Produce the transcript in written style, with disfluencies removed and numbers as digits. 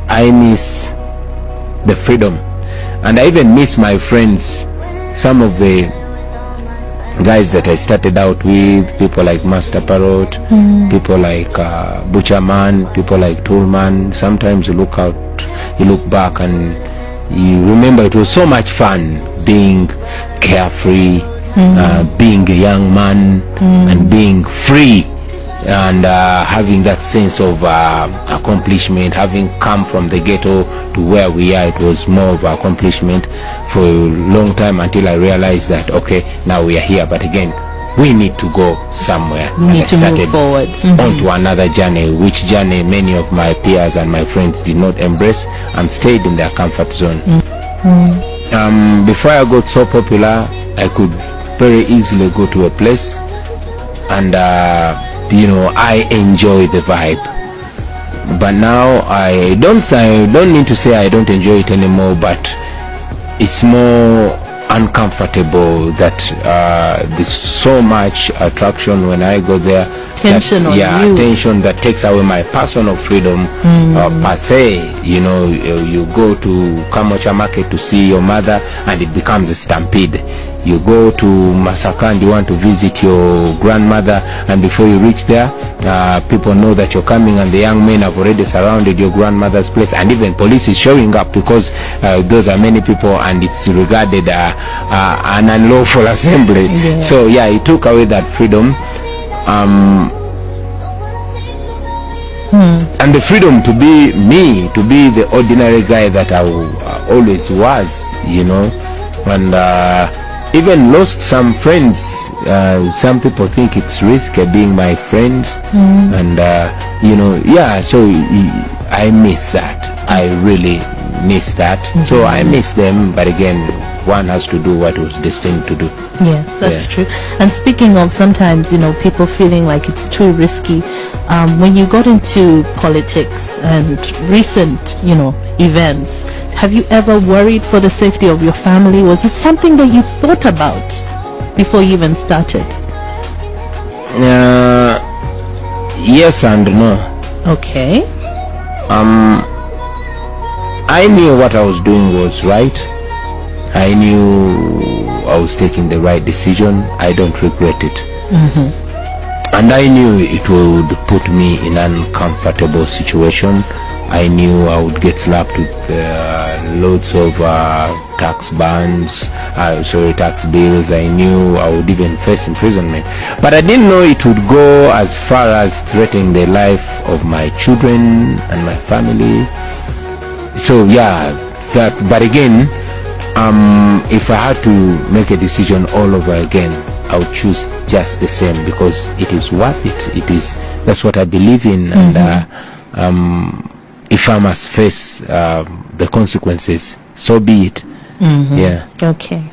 I miss the freedom, and I even miss my friends, some of the guys that I started out with, people like Master Parrot, people like Butcherman, people like Toolman. Sometimes you look back and you remember it was so much fun being carefree, being a young man, and being free, and having that sense of accomplishment. Having come from the ghetto to where we are, it was more of an accomplishment for a long time, until I realized that, okay, now we are here, but again, we need to go somewhere. We need to move forward onto another journey, which journey many of my peers and my friends did not embrace and stayed in their comfort zone. Before I got so popular, I could very easily go to a place and I enjoy the vibe. But now I don't need to say I don't enjoy it anymore, but it's more uncomfortable that there's so much attraction when I go there. Tension that, on you. Tension that takes away my personal freedom per se. You go to Kamocha Market to see your mother and it becomes a stampede. You go to Masaka and you want to visit your grandmother, and before you reach there, people know that you're coming, and the young men have already surrounded your grandmother's place, and even police is showing up because those are many people and it's regarded an unlawful assembly. So yeah, it took away that freedom, and the freedom to be me, to be the ordinary guy that I always was, and even lost some friends. Some people think it's risky being my friends, and so I miss that. I really miss that. So I miss them, but again, one has to do what was destined to do. Yes, that's true. And speaking of, sometimes people feeling like it's too risky, when you got into politics and recent events, have you ever worried for the safety of your family? Was it something that you thought about before you even started? Yes and no. Okay. I knew what I was doing was right. I knew I was taking the right decision. I don't regret it. And I knew it would put me in an uncomfortable situation. I knew I would get slapped with loads of tax bans, tax bills. I knew I would even face imprisonment. But I didn't know it would go as far as threatening the life of my children and my family. So yeah, but again, if I had to make a decision all over again, I would choose just the same, because it is worth it. That's what I believe in, and if I must face the consequences, so be it. Okay.